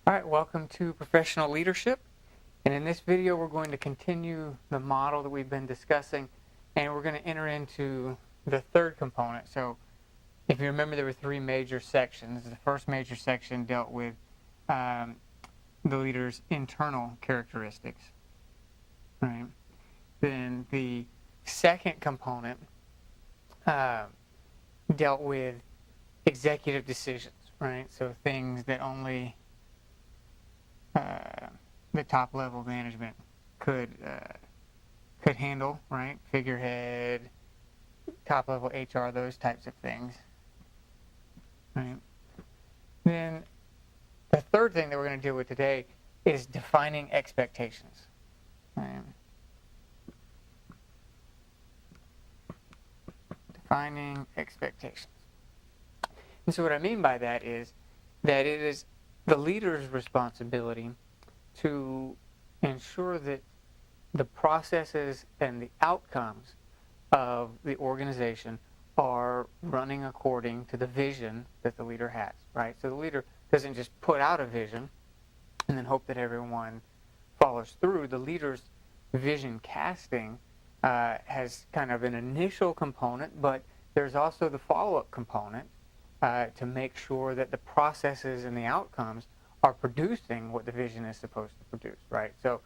All right, welcome to Professional Leadership. And in this video, we're going to continue the model that we've been discussing, and we're going to enter into the third component. So if you remember, there were three major sections. The first major section dealt with the leader's internal characteristics, right? Then the second component dealt with executive decisions, right? So things that only the top level management could handle, right? Figurehead, top level HR, those types of things, right? Then the third thing that we're going to deal with today is defining expectations, right? Defining expectations. And so what I mean by that is that it is the leader's responsibility to ensure that the processes and the outcomes of the organization are running according to the vision that the leader has, right? So the leader doesn't just put out a vision and then hope that everyone follows through. The leader's vision casting has kind of an initial component, but there's also the follow-up component to make sure that the processes and the outcomes are producing what the vision is supposed to produce, right? So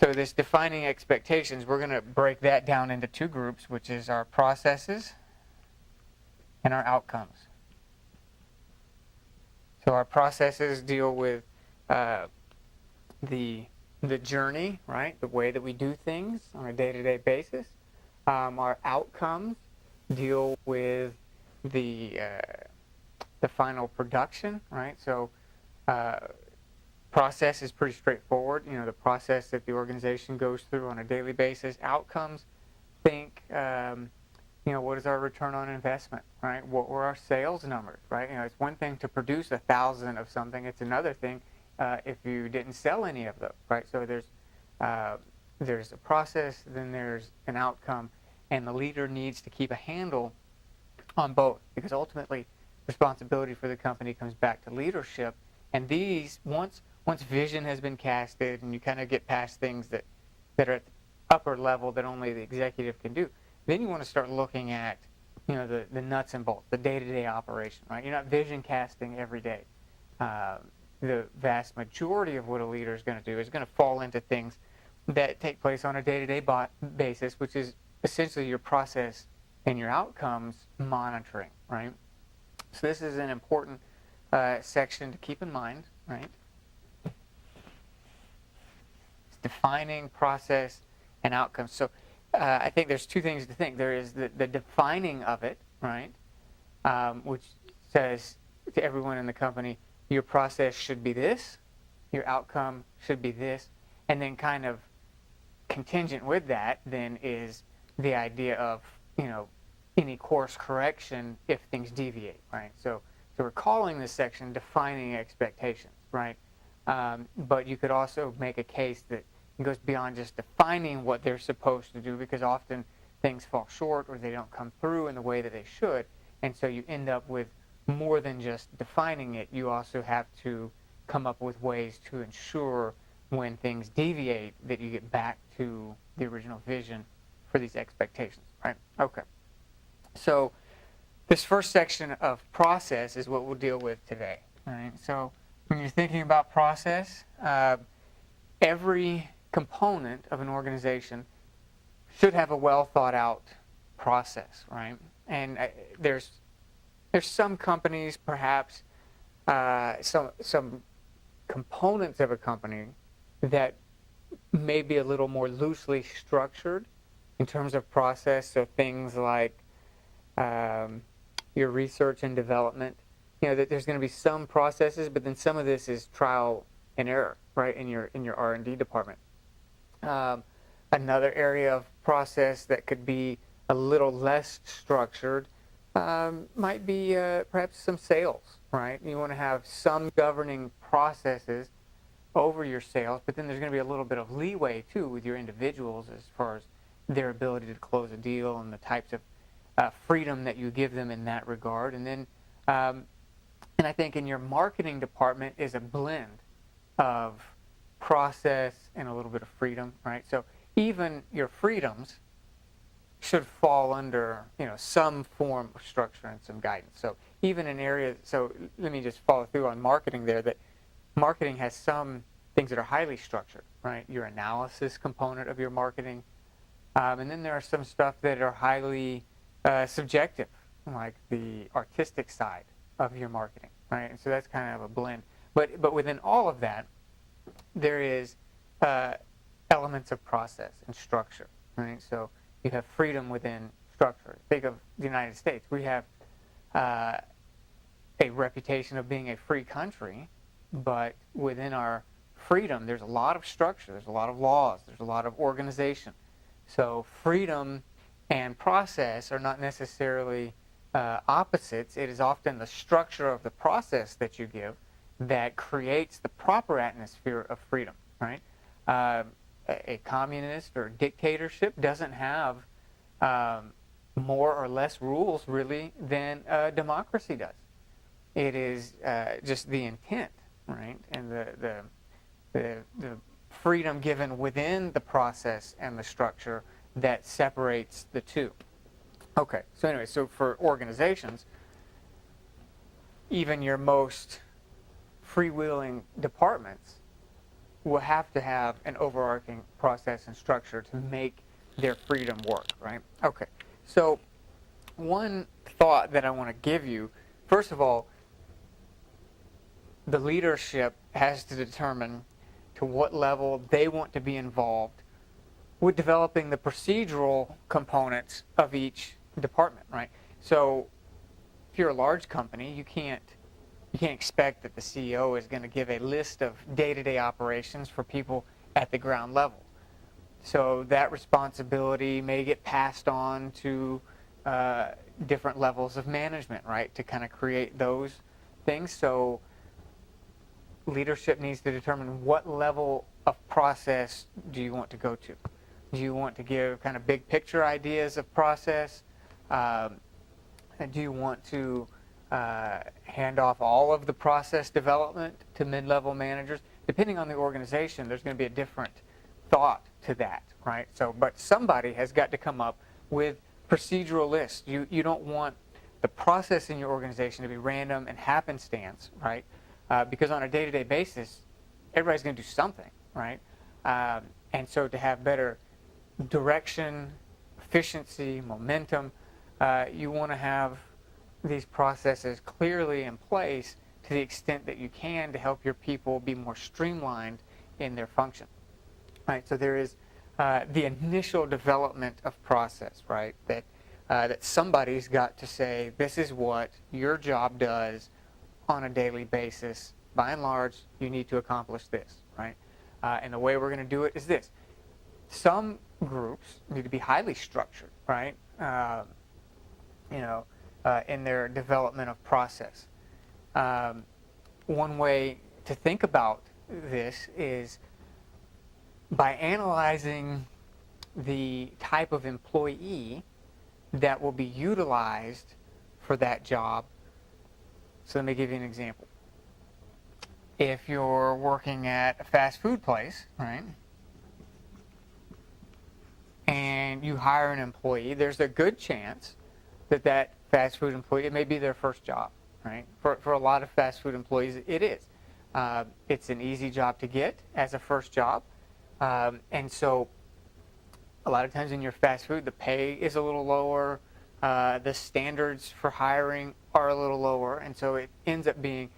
this defining expectations, we're going to break that down into two groups, which is our processes and our outcomes. So our processes deal with the journey, right? The way that we do things on a day-to-day basis. Our outcomes deal with the final production, right? So process is pretty straightforward. You know, the process that the organization goes through on a daily basis. Outcomes, think, what is our return on investment, right? What were our sales numbers, right? You know, it's one thing to produce 1,000 of something. It's another thing if you didn't sell any of those, right? So there's a process, then there's an outcome, and the leader needs to keep a handle on both, because ultimately responsibility for the company comes back to leadership. And these, once vision has been casted and you kind of get past things that are at the upper level that only the executive can do, then you want to start looking at, the nuts and bolts, the day-to-day operation, right? You're not vision casting every day. The vast majority of what a leader is going to do is going to fall into things that take place on a day-to-day basis, which is essentially your process and your outcomes monitoring, right? So this is an important section to keep in mind, right? It's defining process and outcomes. So I think there's two things to think. There is the defining of it, right? Which says to everyone in the company, your process should be this, your outcome should be this, and then kind of contingent with that then is the idea of, any course correction if things deviate, right? So we're calling this section defining expectations, right? But you could also make a case that goes beyond just defining what they're supposed to do, because often things fall short or they don't come through in the way that they should. And so you end up with more than just defining it. You also have to come up with ways to ensure when things deviate that you get back to the original vision for these expectations, right? Okay. So this first section of process is what we'll deal with today, right? So when you're thinking about process, every component of an organization should have a well thought out process, right? And there's some companies, perhaps some components of a company that may be a little more loosely structured in terms of process. So things like your research and development, that there's going to be some processes, but then some of this is trial and error, right, in your R&D department. Another area of process that could be a little less structured might be perhaps some sales, right? You want to have some governing processes over your sales, but then there's going to be a little bit of leeway too with your individuals as far as their ability to close a deal and the types of freedom that you give them in that regard. And then, and I think in your marketing department is a blend of process and a little bit of freedom, right? So even your freedoms should fall under, some form of structure and some guidance. So even in areas, so let me just follow through on marketing there, that marketing has some things that are highly structured, right? Your analysis component of your marketing. And then there are some stuff that are highly subjective, like the artistic side of your marketing, right? And so that's kind of a blend. But within all of that, there is elements of process and structure, right? So you have freedom within structure. Think of the United States. We have a reputation of being a free country, but within our freedom, there's a lot of structure, there's a lot of laws, there's a lot of organization. So freedom and process are not necessarily opposites. It is often the structure of the process that you give that creates the proper atmosphere of freedom, right? A communist or dictatorship doesn't have more or less rules, really, than a democracy does. It is just the intent, right? And the freedom given within the process and the structure that separates the two. Okay, so anyway, so for organizations, even your most freewheeling departments will have to have an overarching process and structure to make their freedom work, right? Okay, so one thought that I want to give you, first of all, the leadership has to determine to what level they want to be involved with developing the procedural components of each department, right? So if you're a large company, you can't expect that the CEO is going to give a list of day-to-day operations for people at the ground level. So that responsibility may get passed on to different levels of management, right, to kind of create those things. So leadership needs to determine what level of process do you want to go to. Do you want to give kind of big picture ideas of process? Do you want to hand off all of the process development to mid-level managers? Depending on the organization, there's going to be a different thought to that, right? So, but somebody has got to come up with procedural lists. You don't want the process in your organization to be random and happenstance, right? Because on a day-to-day basis, everybody's going to do something, right? And so to have better direction, efficiency, momentum, you want to have these processes clearly in place to the extent that you can to help your people be more streamlined in their function. Right, so there is the initial development of process, right? That somebody's got to say, this is what your job does on a daily basis. By and large, you need to accomplish this, right? And the way we're going to do it is this. Some groups need to be highly structured, right? In their development of process. One way to think about this is by analyzing the type of employee that will be utilized for that job. So let me give you an example. If you're working at a fast food place, right, and you hire an employee, there's a good chance that fast food employee, it may be their first job, right? For a lot of fast food employees, it is. It's an easy job to get as a first job. And so a lot of times in your fast food, the pay is a little lower. The standards for hiring are a little lower. And so it ends up being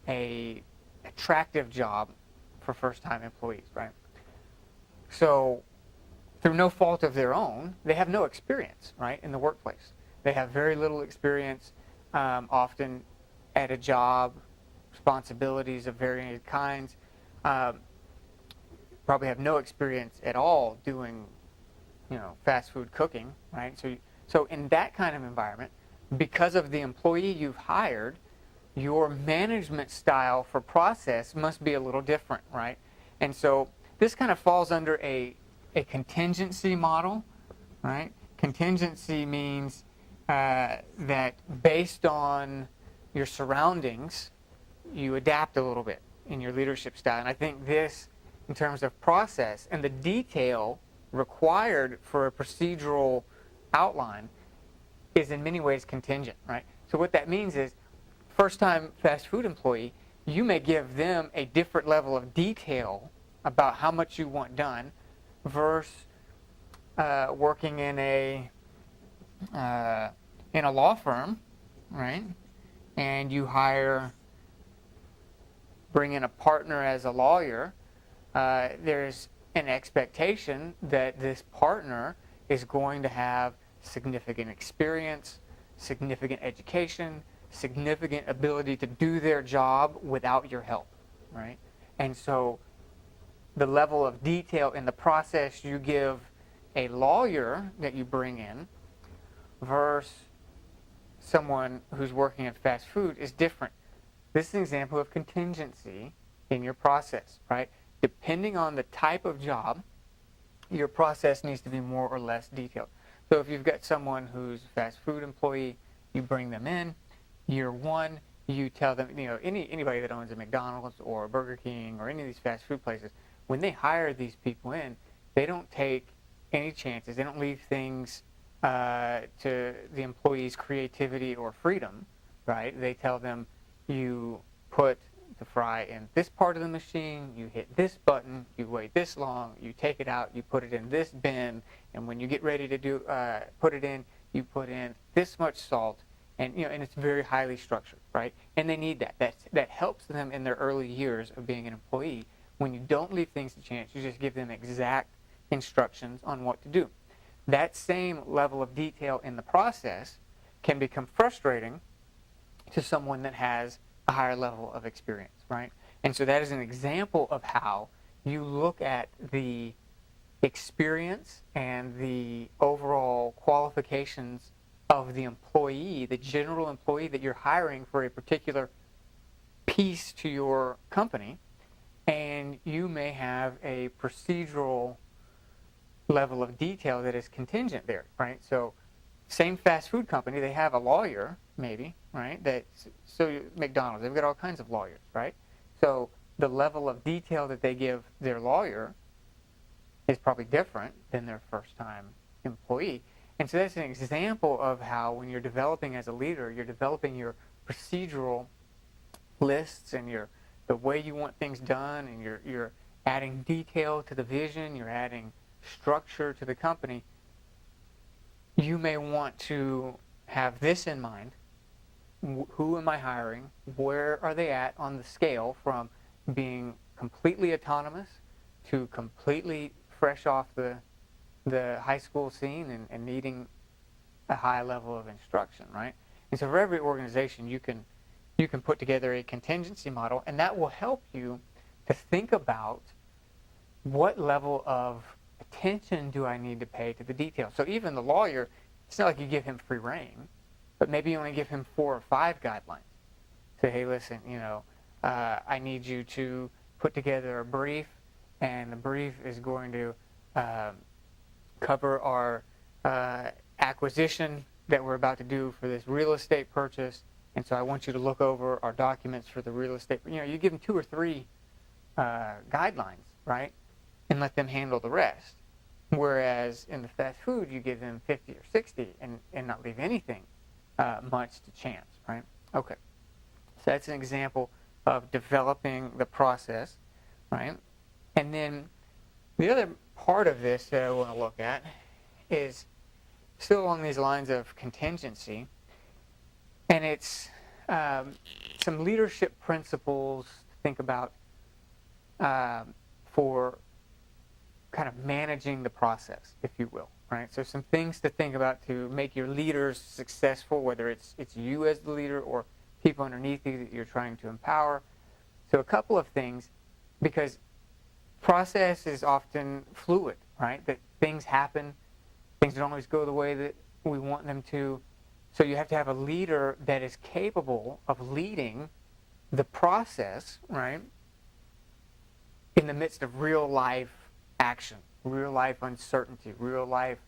a attractive job for first-time employees, right? So through no fault of their own, they have no experience, right, in the workplace. They have very little experience, often at a job, responsibilities of varying kinds. Probably have no experience at all doing, fast food cooking, right? So in that kind of environment, because of the employee you've hired, your management style for process must be a little different, right? And so this kind of falls under a contingency model, right? Contingency means that based on your surroundings, you adapt a little bit, in your leadership style. And I think this, in terms of process and the detail required for a procedural outline, is in many ways contingent, right? So what that means is, first-time fast food employee, you may give them a different level of detail about how much you want done versus working in a law firm, right? And you bring in a partner as a lawyer. There's an expectation that this partner is going to have significant experience, significant education, significant ability to do their job without your help, right? And so the level of detail in the process you give a lawyer that you bring in versus someone who's working at fast food is different. This is an example of contingency in your process, right? Depending on the type of job, your process needs to be more or less detailed. So if you've got someone who's a fast food employee, you bring them in. Year one, you tell them, anybody that owns a McDonald's or a Burger King or any of these fast food places, when they hire these people in, they don't take any chances. They don't leave things to the employees' creativity or freedom, right? They tell them, you put the fry in this part of the machine, you hit this button, you wait this long, you take it out, you put it in this bin, and when you get ready to put it in, you put in this much salt, and and it's very highly structured, right? And they need that. That helps them in their early years of being an employee. When you don't leave things to chance, you just give them exact instructions on what to do. That same level of detail in the process can become frustrating to someone that has a higher level of experience, right? And so that is an example of how you look at the experience and the overall qualifications of the employee, the general employee that you're hiring for a particular piece to your company, and you may have a procedural level of detail that is contingent there, right? So same fast food company, they have a lawyer, maybe, right? So McDonald's, they've got all kinds of lawyers, right? So the level of detail that they give their lawyer is probably different than their first-time employee. And so that's an example of how, when you're developing as a leader, you're developing your procedural lists and the way you want things done, and you're adding detail to the vision, you're adding structure to the company. You may want to have this in mind. Who am I hiring? Where are they at on the scale from being completely autonomous to completely fresh off the high school scene and needing a high level of instruction, right? And so for every organization, you can put together a contingency model, and that will help you to think about what level of attention do I need to pay to the details. So even the lawyer, it's not like you give him free rein, but maybe you only give him 4 or 5 guidelines. Say, hey, listen, I need you to put together a brief, and the brief is going to cover our acquisition that we're about to do for this real estate purchase, and so I want you to look over our documents for the real estate. You give them 2 or 3 guidelines, right, and let them handle the rest. Whereas in the fast food, you give them 50 or 60 and not leave anything much to chance, right? Okay. So that's an example of developing the process, right? And then the other part of this that I want to look at is still along these lines of contingency, and it's some leadership principles to think about for kind of managing the process, if you will, right? So some things to think about to make your leaders successful, whether it's you as the leader or people underneath you that you're trying to empower. So a couple of things, because process is often fluid, right? That things happen, things don't always go the way that we want them to. So you have to have a leader that is capable of leading the process, right, in the midst of real life action, real life uncertainty, real life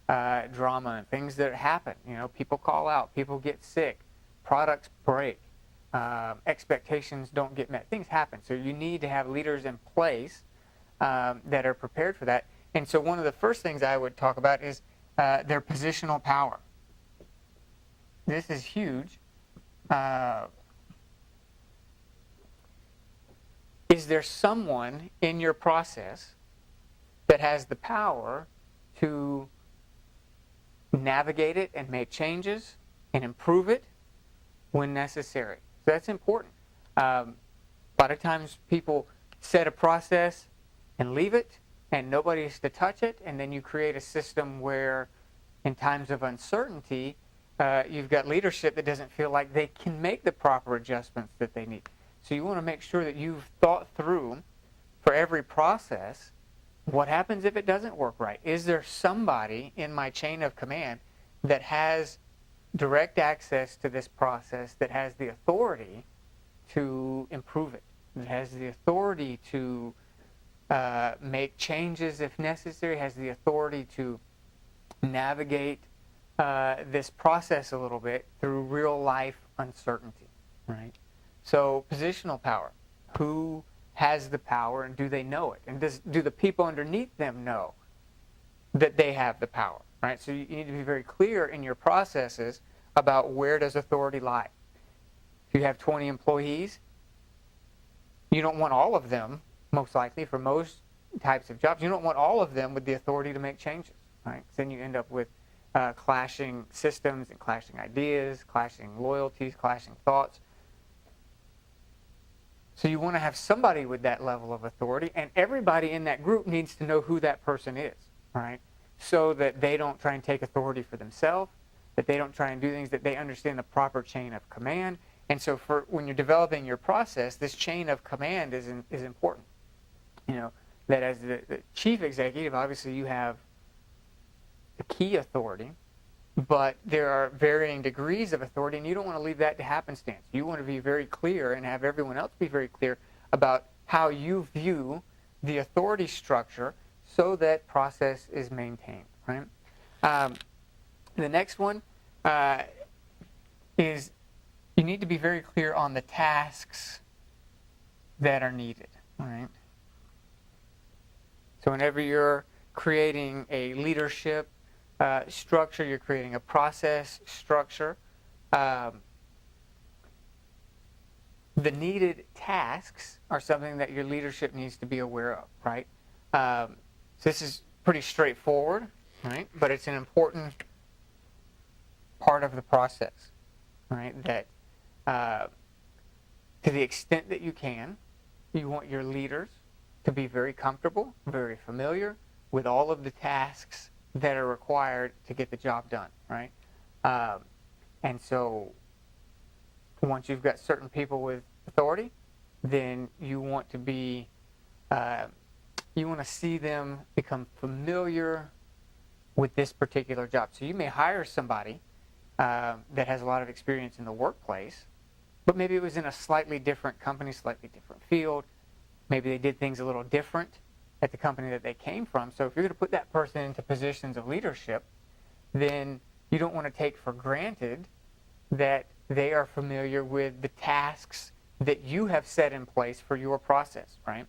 drama, and things that happen. People call out, people get sick, products break, expectations don't get met. Things happen. So you need to have leaders in place that are prepared for that. And so one of the first things I would talk about is their positional power. This is huge. Is there someone in your process that has the power to navigate it and make changes and improve it when necessary? So that's important. A lot of times people set a process and leave it, and nobody's to touch it, and then you create a system where in times of uncertainty, you've got leadership that doesn't feel like they can make the proper adjustments that they need. So you want to make sure that you've thought through for every process, what happens if it doesn't work right? Is there somebody in my chain of command that has direct access to this process, that has the authority to improve it, that has the authority to make changes if necessary, has the authority to navigate this process a little bit through real life uncertainty, right? So positional power. Who has the power, and do they know it? And do the people underneath them know that they have the power, right? So you need to be very clear in your processes about where does authority lie. If you have 20 employees, you don't want all of them, most likely for most types of jobs, you don't want all of them with the authority to make changes, right? Then you end up with clashing systems and clashing ideas, clashing loyalties, clashing thoughts. So you want to have somebody with that level of authority, and everybody in that group needs to know who that person is, right? So that they don't try and take authority for themselves, that they don't try and do things, that they understand the proper chain of command. And so for when you're developing your process, this chain of command is important. You know, that as the chief executive, obviously you have the key authority, but there are varying degrees of authority, and you don't want to leave that to happenstance. You want to be very clear and have everyone else be very clear about how you view the authority structure so that process is maintained, right? The next one is you need to be very clear on the tasks that are needed, all right? So whenever you're creating a leadership structure, you're creating a process structure, the needed tasks are something that your leadership needs to be aware of, right? So this is pretty straightforward, right? But it's an important part of the process, right? That to the extent that you can, you want your leaders to be very comfortable, very familiar with all of the tasks that are required to get the job done, right? And so once you've got certain people with authority, then you want to be, you want to see them become familiar with this particular job. So you may hire somebody that has a lot of experience in the workplace, but maybe it was in a slightly different company, slightly different field. Maybe they did things a little different at the company that they came from. So if you're going to put that person into positions of leadership, then you don't want to take for granted that they are familiar with the tasks that you have set in place for your process, right?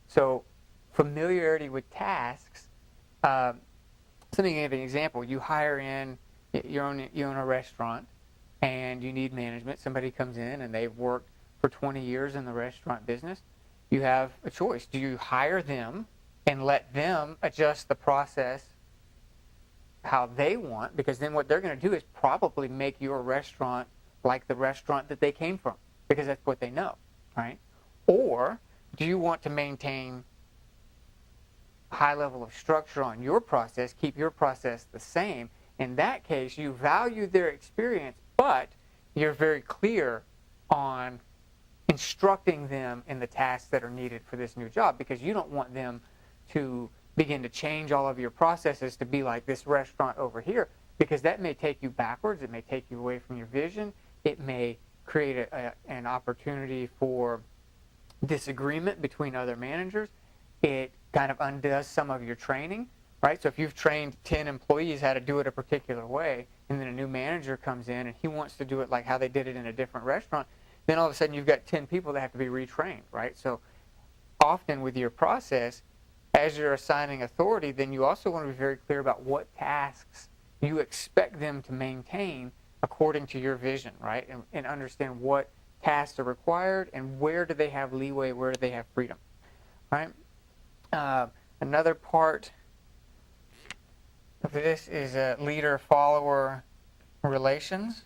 So familiarity with tasks, let me give you an example. You hire in, you own a restaurant, and you need management. Somebody comes in and they've worked for 20 years in the restaurant business. You have a choice. Do you hire them and let them adjust the process how they want? Because then what they're going to do is probably make your restaurant like the restaurant that they came from, because that's what they know, right? Or do you want to maintain a high level of structure on your process, keep your process the same? In that case, you value their experience, but you're very clear on instructing them in the tasks that are needed for this new job, because you don't want them to begin to change all of your processes to be like this restaurant over here, because that may take you backwards. It may take you away from your vision. It may create an opportunity for disagreement between other managers. It kind of undoes some of your training, right? So if you've trained 10 employees how to do it a particular way, and then a new manager comes in and he wants to do it like how they did it in a different restaurant, then all of a sudden you've got 10 people that have to be retrained, right? So often with your process, as you're assigning authority, then you also want to be very clear about what tasks you expect them to maintain according to your vision, right? And understand what tasks are required and where do they have leeway, where do they have freedom, right? Another part of this is leader-follower relations.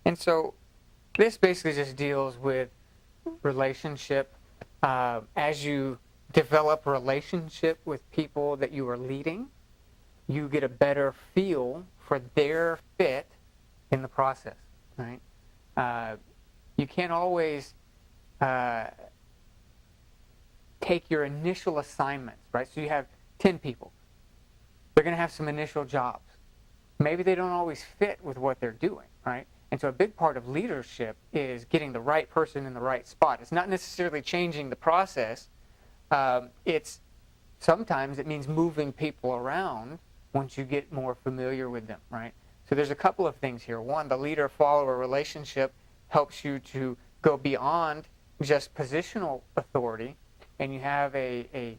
And so this basically just deals with relationship. As you develop relationship with people that you are leading, you get a better feel for their fit in the process, right? You can't always take your initial assignments, right? So you have 10 people. They're going to have some initial jobs. Maybe they don't always fit with what they're doing, right? And so a big part of leadership is getting the right person in the right spot. It's not necessarily changing the process. Sometimes it means moving people around once you get more familiar with them, right? So there's a couple of things here. One, the leader-follower relationship helps you to go beyond just positional authority, and you have a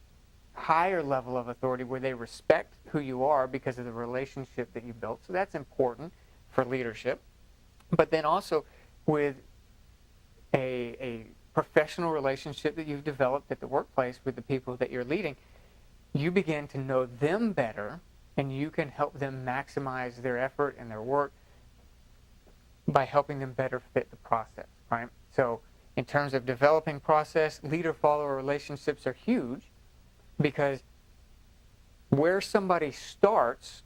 higher level of authority where they respect who you are because of the relationship that you built. So that's important for leadership. But then also with a professional relationship that you've developed at the workplace with the people that you're leading, you begin to know them better, and you can help them maximize their effort and their work by helping them better fit the process, right? So in terms of developing process, leader-follower relationships are huge because where somebody starts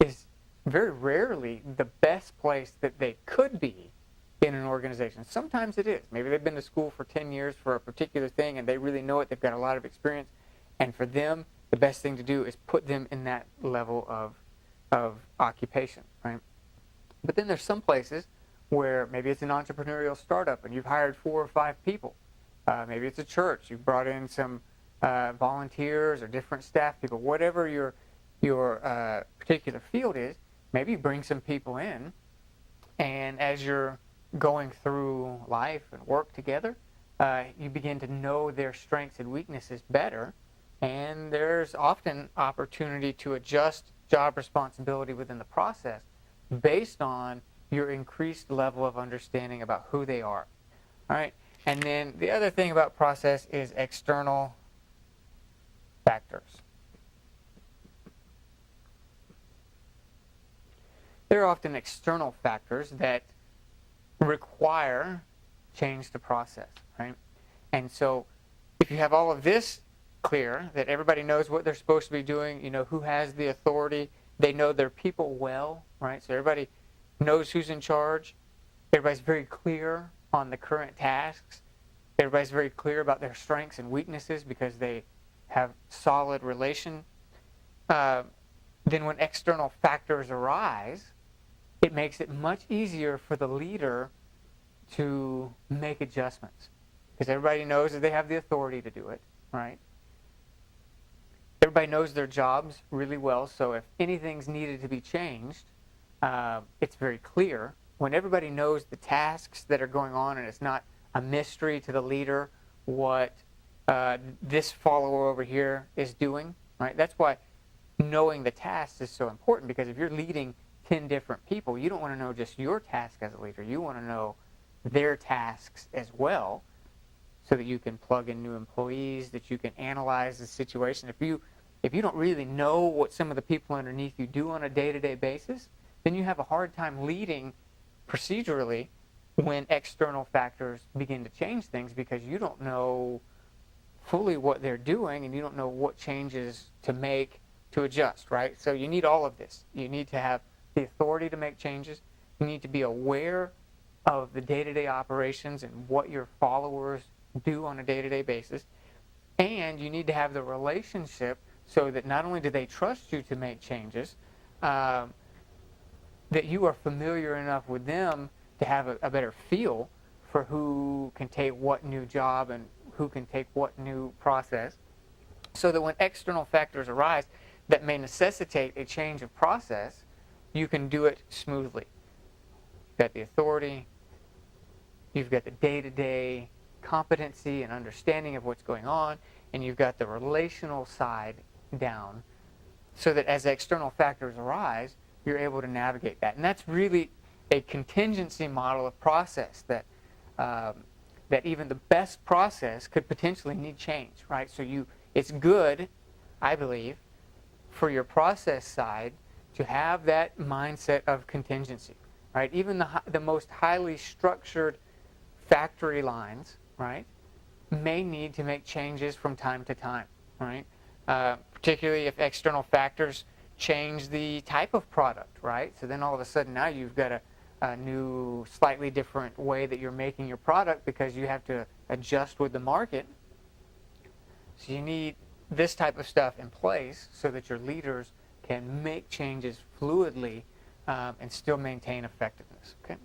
is very rarely the best place that they could be in an organization. Sometimes it is. Maybe they've been to school for 10 years for a particular thing and they really know it. They've got a lot of experience. And for them, the best thing to do is put them in that level of occupation, right? But then there's some places where maybe it's an entrepreneurial startup and you've hired 4 or 5 people. Maybe it's a church. You've brought in some volunteers or different staff people. Whatever your particular field is, maybe you bring some people in, and as you're going through life and work together, you begin to know their strengths and weaknesses better, and there's often opportunity to adjust job responsibility within the process based on your increased level of understanding about who they are. All right, and then the other thing about process is external factors. There are often external factors that require change to process, right? And so if you have all of this clear, that everybody knows what they're supposed to be doing, you know who has the authority, they know their people well, right? So everybody knows who's in charge, everybody's very clear on the current tasks, everybody's very clear about their strengths and weaknesses because they have solid relation. Then when external factors arise, it makes it much easier for the leader to make adjustments because everybody knows that they have the authority to do it, right? Everybody knows their jobs really well, so if anything's needed to be changed, it's very clear. When everybody knows the tasks that are going on and it's not a mystery to the leader what this follower over here is doing, right? That's why knowing the tasks is so important, because if you're leading 10 different people, you don't want to know just your task as a leader. You want to know their tasks as well so that you can plug in new employees, that you can analyze the situation. If you don't really know what some of the people underneath you do on a day-to-day basis, then you have a hard time leading procedurally when external factors begin to change things, because you don't know fully what they're doing and you don't know what changes to make to adjust, right? So you need all of this. You need to have the authority to make changes. You need to be aware of the day-to-day operations and what your followers do on a day-to-day basis. And you need to have the relationship so that not only do they trust you to make changes, that you are familiar enough with them to have a better feel for who can take what new job and who can take what new process, so that when external factors arise, that may necessitate a change of process, you can do it smoothly. You've got the authority, you've got the day-to-day competency and understanding of what's going on, and you've got the relational side down so that as external factors arise, you're able to navigate that. And that's really a contingency model of process that that even the best process could potentially need change, right? So it's good, I believe, for your process side to have that mindset of contingency, right? Even the most highly structured factory lines, right, may need to make changes from time to time, right? Particularly if external factors change the type of product, right? So then all of a sudden now you've got a new, slightly different way that you're making your product because you have to adjust with the market. So you need this type of stuff in place so that your leaders can make changes fluidly and still maintain effectiveness, okay?